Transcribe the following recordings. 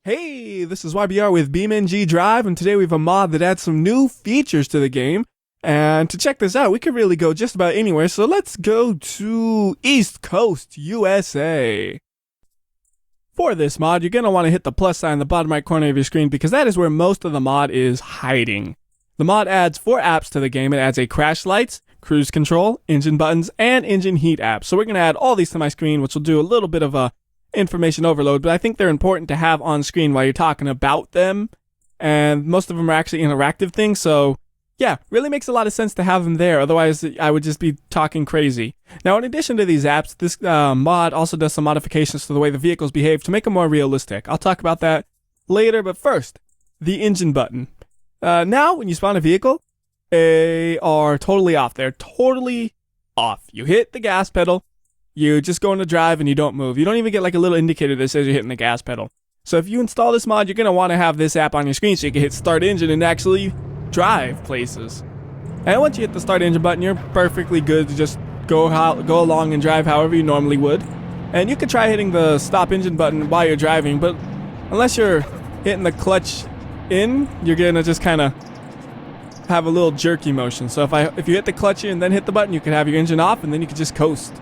Hey, this is WhyBeAre with BeamNG.drive, and today we have a mod that adds some new features to the game. And to check this out, we could really go just about anywhere, so let's go to East Coast, USA. For this mod, you're going to want to hit the plus sign in the bottom right corner of your screen because that is where most of the mod is hiding. The mod adds 4 apps to the game. It adds a crash lights, cruise control, engine buttons, and engine heat app. So we're going to add all these to my screen, which will do a little bit of a information overload, but I think they're important to have on screen while you're talking about them, and most of them are actually interactive things, so yeah, really makes a lot of sense to have them there, otherwise I would just be talking crazy. Now, in addition to these apps, this mod also does some modifications to the way the vehicles behave to make them more realistic. I'll talk about that later, but first, the engine button. Now, when you spawn a vehicle, they are totally off. They're totally off. You hit the gas pedal, you just go into drive and you don't move. You don't even get like a little indicator that says you're hitting the gas pedal. So if you install this mod, you're going to want to have this app on your screen so you can hit start engine and actually drive places. And once you hit the start engine button, you're perfectly good to just go along and drive however you normally would. And you could try hitting the stop engine button while you're driving, but unless you're hitting the clutch in, you're going to just kind of have a little jerky motion. So if you hit the clutch in and then hit the button, you could have your engine off and then you could just coast.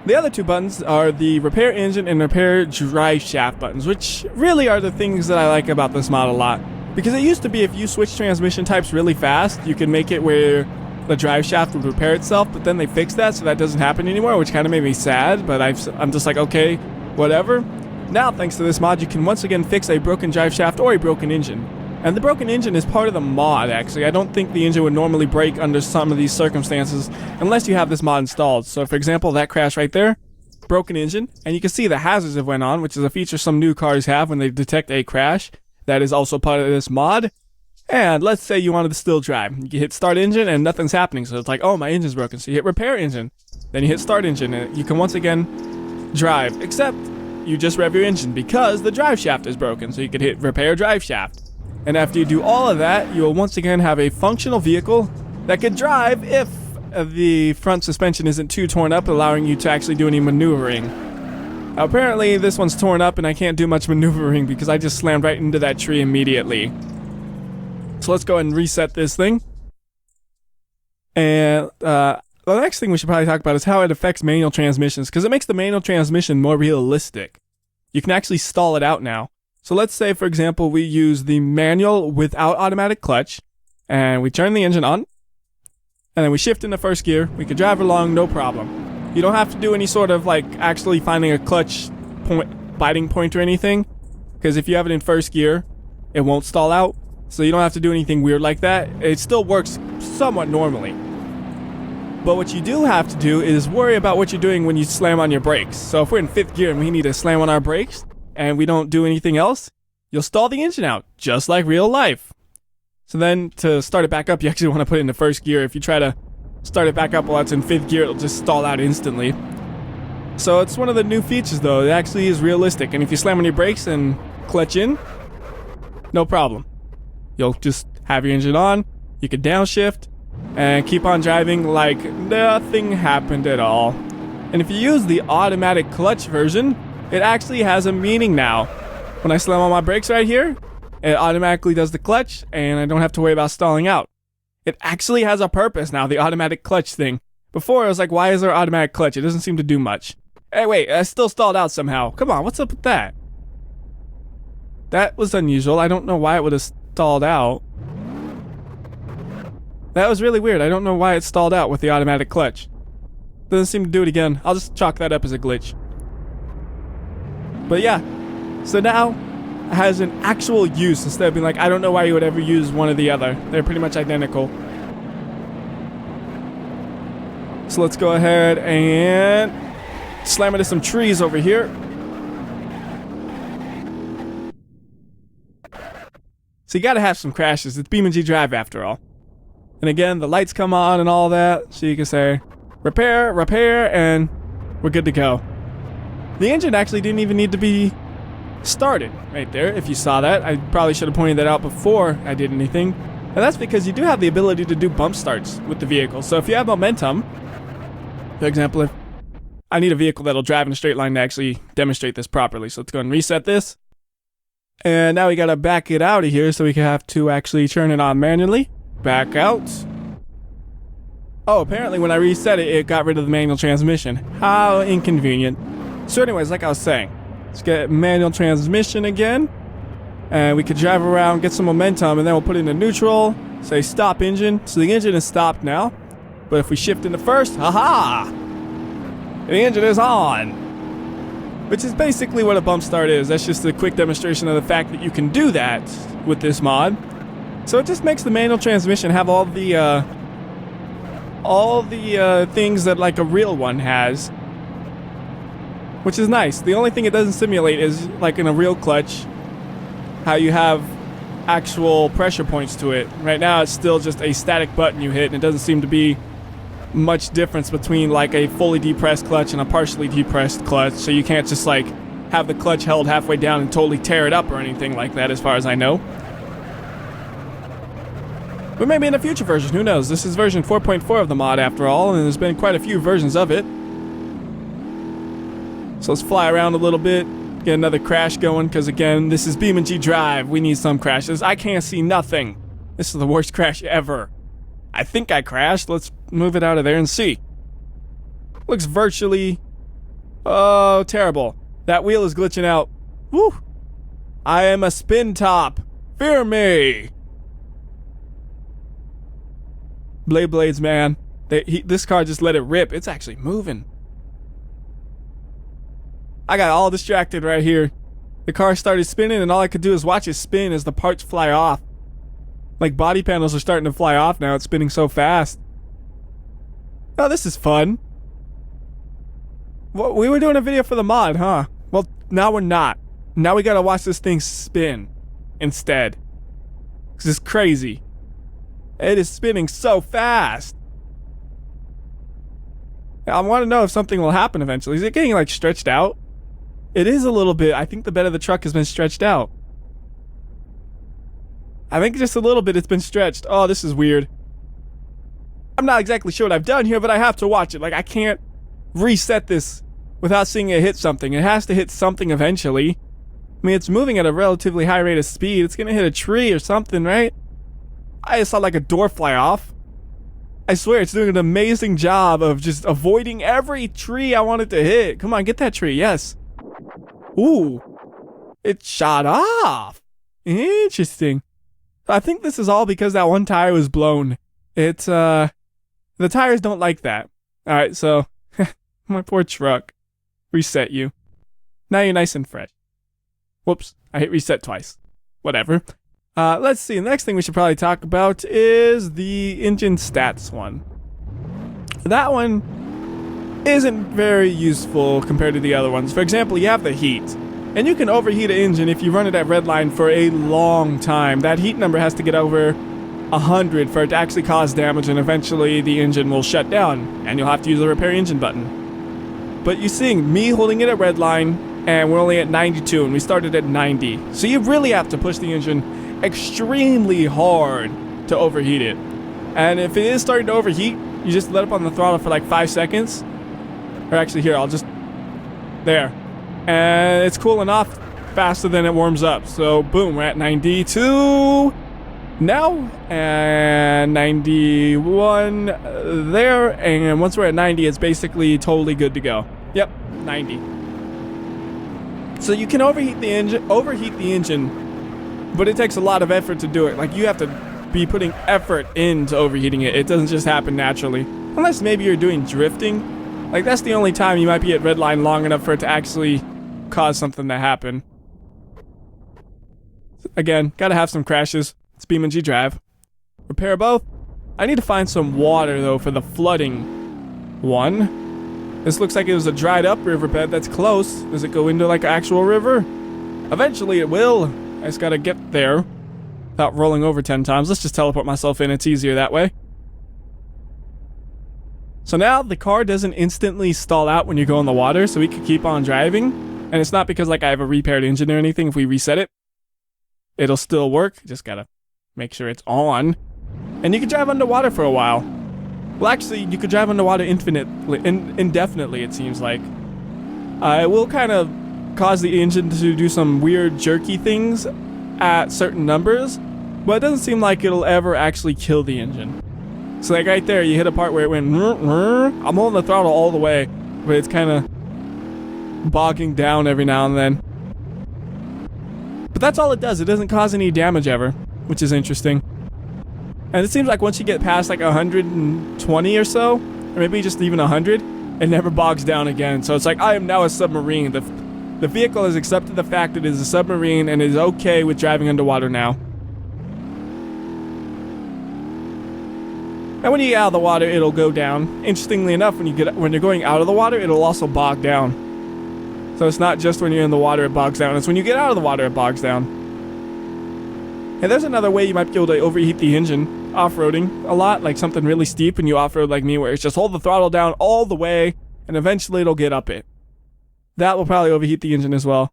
The other 2 buttons are the repair engine and repair drive shaft buttons, which really are the things that I like about this mod a lot. Because it used to be if you switch transmission types really fast, you could make it where the drive shaft would repair itself, but then they fixed that so that doesn't happen anymore, which kind of made me sad, but I'm just like, okay, whatever. Now, thanks to this mod, you can once again fix a broken drive shaft or a broken engine. And the broken engine is part of the mod, actually. I don't think the engine would normally break under some of these circumstances unless you have this mod installed. So, for example, that crash right there, broken engine, and you can see the hazards have went on, which is a feature some new cars have when they detect a crash. That is also part of this mod. And let's say you wanted to still drive. You hit start engine and nothing's happening, so it's like, oh, my engine's broken. So you hit repair engine, then you hit start engine, and you can once again drive, except you just rev your engine because the drive shaft is broken, so you can hit repair drive shaft. And after you do all of that, you will once again have a functional vehicle that can drive if the front suspension isn't too torn up, allowing you to actually do any maneuvering. Apparently, this one's torn up and I can't do much maneuvering because I just slammed right into that tree immediately. So let's go ahead and reset this thing. And the next thing we should probably talk about is how it affects manual transmissions, because it makes the manual transmission more realistic. You can actually stall it out now. So let's say, for example, we use the manual without automatic clutch, and we turn the engine on, and then we shift into first gear. We can drive along, no problem. You don't have to do any sort of like actually finding a clutch biting point or anything, because if you have it in first gear, it won't stall out. So you don't have to do anything weird like that. It still works somewhat normally. But what you do have to do is worry about what you're doing when you slam on your brakes. So if we're in 5th gear and we need to slam on our brakes, and we don't do anything else, you'll stall the engine out, just like real life. So then, to start it back up, you actually want to put it into first gear. If you try to start it back up while it's in 5th gear, it'll just stall out instantly. So it's one of the new features, though. It actually is realistic, and if you slam on your brakes and clutch in, no problem. You'll just have your engine on, you can downshift, and keep on driving like nothing happened at all. And if you use the automatic clutch version, it actually has a meaning now. When I slam on my brakes right here, it automatically does the clutch, and I don't have to worry about stalling out. It actually has a purpose now, the automatic clutch thing. Before, I was like, why is there automatic clutch? It doesn't seem to do much. Hey, wait, I still stalled out somehow. Come on, what's up with that? That was unusual. I don't know why it would have stalled out. That was really weird. I don't know why it stalled out with the automatic clutch. Doesn't seem to do it again. I'll just chalk that up as a glitch. But yeah, so now it has an actual use instead of being like, I don't know why you would ever use one or the other. They're pretty much identical. So let's go ahead and slam into some trees over here. So you gotta have some crashes. It's BeamNG.drive after all. And again, the lights come on and all that, so you can say, repair, and we're good to go. The engine actually didn't even need to be started right there, if you saw that. I probably should have pointed that out before I did anything. And that's because you do have the ability to do bump starts with the vehicle. So if you have momentum, for example, if I need a vehicle that'll drive in a straight line to actually demonstrate this properly. So let's go and reset this. And now we gotta back it out of here so we can have to actually turn it on manually. Back out. Oh, apparently when I reset it, it got rid of the manual transmission. How inconvenient. So anyways, like I was saying, let's get manual transmission again. And we could drive around, get some momentum, and then we'll put it into neutral. Say stop engine. So the engine is stopped now. But if we shift into first, haha! The engine is on. Which is basically what a bump start is. That's just a quick demonstration of the fact that you can do that with this mod. So it just makes the manual transmission have all the things that like a real one has, which is nice. The only thing it doesn't simulate is like in a real clutch, how you have actual pressure points to it. Right now it's still just a static button you hit, and it doesn't seem to be much difference between like a fully depressed clutch and a partially depressed clutch, so you can't just like have the clutch held halfway down and totally tear it up or anything like that as far as I know. But maybe in a future version, who knows? This is version 4.4 of the mod after all, and there's been quite a few versions of it. So let's fly around a little bit, get another crash going, because again, this is BeamNG.drive. We need some crashes. I can't see nothing. This is the worst crash ever. I think I crashed. Let's move it out of there and see. Looks virtually... oh, terrible. That wheel is glitching out. Woo! I am a spin top. Fear me! Blades, man. This car just let it rip. It's actually moving. I got all distracted right here. The car started spinning and all I could do is watch it spin as the parts fly off. Like body panels are starting to fly off now. It's spinning so fast. Oh, this is fun. Well, we were doing a video for the mod, huh? Well, now we're not. Now we gotta watch this thing spin instead. This is crazy. It is spinning so fast. I want to know if something will happen eventually. Is it getting like stretched out? It is a little bit. I think the bed of the truck has been stretched out. I think just a little bit it's been stretched. Oh, this is weird. I'm not exactly sure what I've done here, but I have to watch it. Like, I can't reset this without seeing it hit something. It has to hit something eventually. I mean, it's moving at a relatively high rate of speed. It's gonna hit a tree or something, right? I just saw like a door fly off. I swear it's doing an amazing job of just avoiding every tree I wanted to hit. Come on, get that tree. Yes. Ooh. It shot off. Interesting. I think this is all because that one tire was blown. It's, the tires don't like that. Alright, so, my poor truck. Reset you. Now you're nice and fresh. Whoops, I hit reset twice. Whatever. Let's see, the next thing we should probably talk about is the engine stats one. That one isn't very useful compared to the other ones. For example, you have the heat. And you can overheat an engine if you run it at redline for a long time. That heat number has to get over 100 for it to actually cause damage, and eventually the engine will shut down, and you'll have to use the repair engine button. But you're seeing me holding it at redline, and we're only at 92, and we started at 90. So you really have to push the engine extremely hard to overheat it. And if it is starting to overheat, you just let up on the throttle for like 5 seconds. Or actually here, I'll just... there. And it's cooling off faster than it warms up. So boom, we're at 92 now. And 91 there. And once we're at 90, it's basically totally good to go. Yep, 90. So you can overheat the engine, but it takes a lot of effort to do it. Like, you have to be putting effort into overheating it. It doesn't just happen naturally. Unless maybe you're doing drifting. Like, that's the only time you might be at redline long enough for it to actually cause something to happen. Again, gotta have some crashes. It's BeamNG.drive. Repair both. I need to find some water, though, for the flooding one. This looks like it was a dried up riverbed. That's close. Does it go into, like, an actual river? Eventually it will. I just gotta get there without rolling over 10 times. Let's just teleport myself in. It's easier that way. So now the car doesn't instantly stall out when you go in the water, so we can keep on driving. And it's not because like I have a repaired engine or anything. If we reset it, it'll still work. Just gotta make sure it's on. And you can drive underwater for a while. Well, actually, you could drive underwater indefinitely, it seems like. It will kind of cause the engine to do some weird jerky things at certain numbers, but it doesn't seem like it'll ever actually kill the engine. So like right there, you hit a part where it went, I'm holding the throttle all the way, but it's kind of bogging down every now and then. But that's all it does. It doesn't cause any damage ever, which is interesting. And it seems like once you get past like 120 or so, or maybe just even 100, it never bogs down again. So it's like, I am now a submarine. The vehicle has accepted the fact that it is a submarine and is okay with driving underwater now. And when you get out of the water, it'll go down. Interestingly enough, when you're going out of the water, it'll also bog down. So it's not just when you're in the water it bogs down, it's when you get out of the water it bogs down. And there's another way you might be able to overheat the engine off-roading a lot, like something really steep and you off-road like me, where it's just hold the throttle down all the way and eventually it'll get up it. That will probably overheat the engine as well.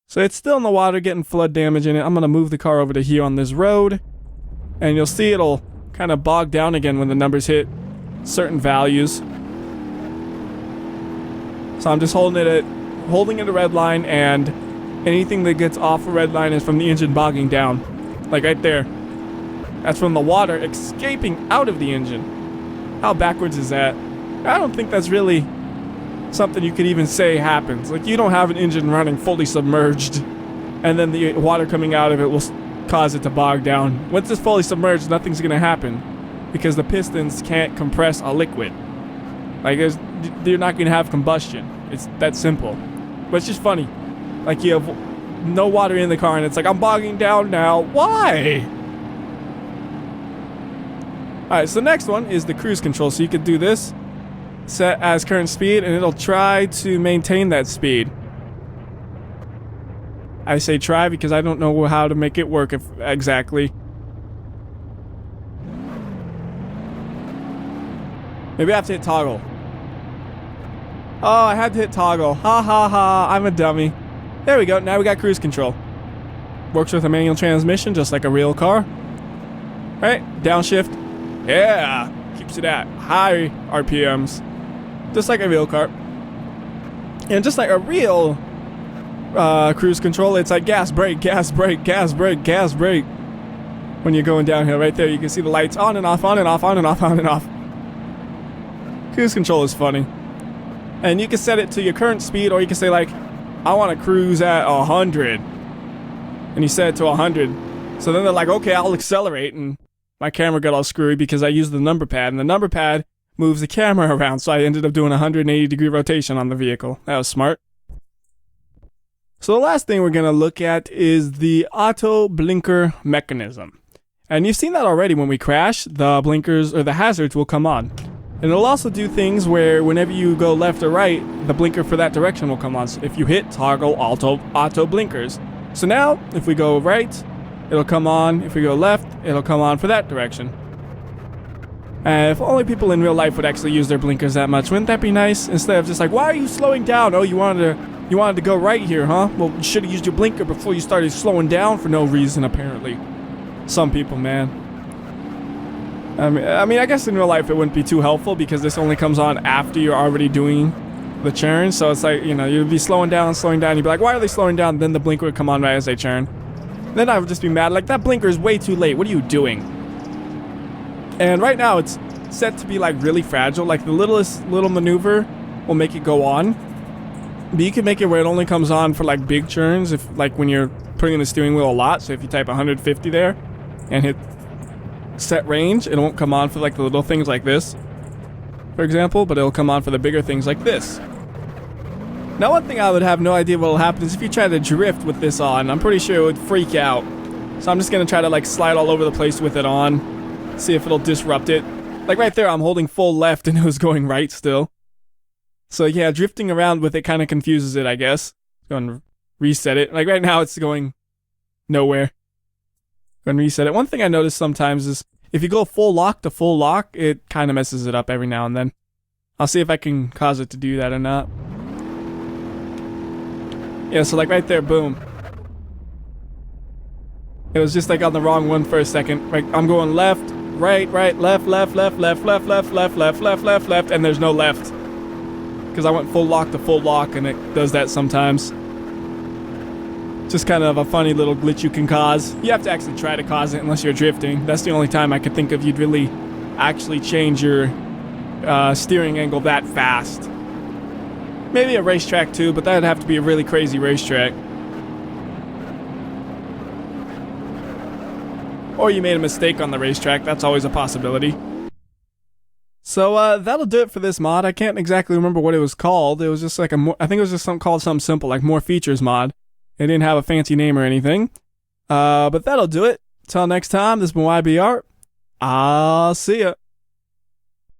So it's still in the water, getting flood damage in it. I'm going to move the car over to here on this road, and you'll see it'll kind of bog down again when the numbers hit certain values. So I'm just holding it at a red line, and anything that gets off a red line is from the engine bogging down. Like right there. That's from the water escaping out of the engine. How backwards is that? I don't think that's really something you could even say happens. Like, you don't have an engine running fully submerged, and then the water coming out of it will cause it to bog down. Once it's fully submerged, nothing's gonna happen, because the pistons can't compress a liquid. Like, you're not gonna have combustion. It's that simple. But it's just funny. Like, you have no water in the car, and it's like, I'm bogging down now. Why? Alright, so the next one is the cruise control. So you could do this, set as current speed, and it'll try to maintain that speed. I say try because I don't know how to make it work exactly. Maybe I have to hit toggle. Oh, I had to hit toggle. Ha ha ha, I'm a dummy. There we go, now we got cruise control. Works with a manual transmission just like a real car. Alright, downshift. Yeah, keeps it at high RPMs. Just like a real car. And just like a real cruise control, it's like gas, brake, gas, brake, gas, brake, gas, brake. When you're going downhill, right there, you can see the lights on and off, on and off, on and off, on and off. Cruise control is funny. And you can set it to your current speed, or you can say like, I want to cruise at 100. And you set it to 100. So then they're like, okay, I'll accelerate, and my camera got all screwy because I used the number pad, and the number pad moves the camera around, so I ended up doing a 180-degree rotation on the vehicle. That was smart. So the last thing we're going to look at is the auto blinker mechanism. And you've seen that already. When we crash, the blinkers or the hazards will come on. And it'll also do things where whenever you go left or right, the blinker for that direction will come on. So if you hit toggle auto blinkers. So now, if we go right, it'll come on. If we go left, it'll come on for that direction. And if only people in real life would actually use their blinkers that much, wouldn't that be nice? Instead of just like, why are you slowing down? Oh, you wanted to go right here, huh? Well, you should have used your blinker before you started slowing down for no reason, apparently. Some people, man. I mean, I guess in real life it wouldn't be too helpful because this only comes on after you're already doing the churn. So it's like, you know, you'd be slowing down, you'd be like, why are they slowing down? Then the blinker would come on right as they churn. Then I would just be mad, like, that blinker is way too late. What are you doing? And right now it's set to be like really fragile. Like the littlest little maneuver will make it go on. But you can make it where it only comes on for like big churns, if like when you're putting in the steering wheel a lot. So if you type 150 there and hit set range, it won't come on for like the little things like this, for example, but it'll come on for the bigger things like this. Now, one thing I would have no idea what will happen is if you try to drift with this on, I'm pretty sure it would freak out. So I'm just gonna try to like slide all over the place with it on, see if it'll disrupt it. Like right there, I'm holding full left and it was going right still. So yeah, drifting around with it kind of confuses it, I guess. Go and reset it. Like right now, it's going nowhere. Go and reset it. One thing I notice sometimes is if you go full lock to full lock, it kind of messes it up every now and then. I'll see if I can cause it to do that or not. Yeah, so like right there, boom. It was just like on the wrong one for a second. Like I'm going left, right, left, and there's no left. Because I went full lock to full lock, and it does that sometimes. Just kind of a funny little glitch you can cause. You have to actually try to cause it unless you're drifting. That's the only time I could think of you'd really actually change your steering angle that fast. Maybe a racetrack too, but that'd have to be a really crazy racetrack. Or you made a mistake on the racetrack, that's always a possibility. So that'll do it for this mod. I can't exactly remember what it was called. It was just like I think it was just called something simple, like More Features mod. It didn't have a fancy name or anything. But that'll do it. Till next time, this has been WhyBeAre. I'll see ya.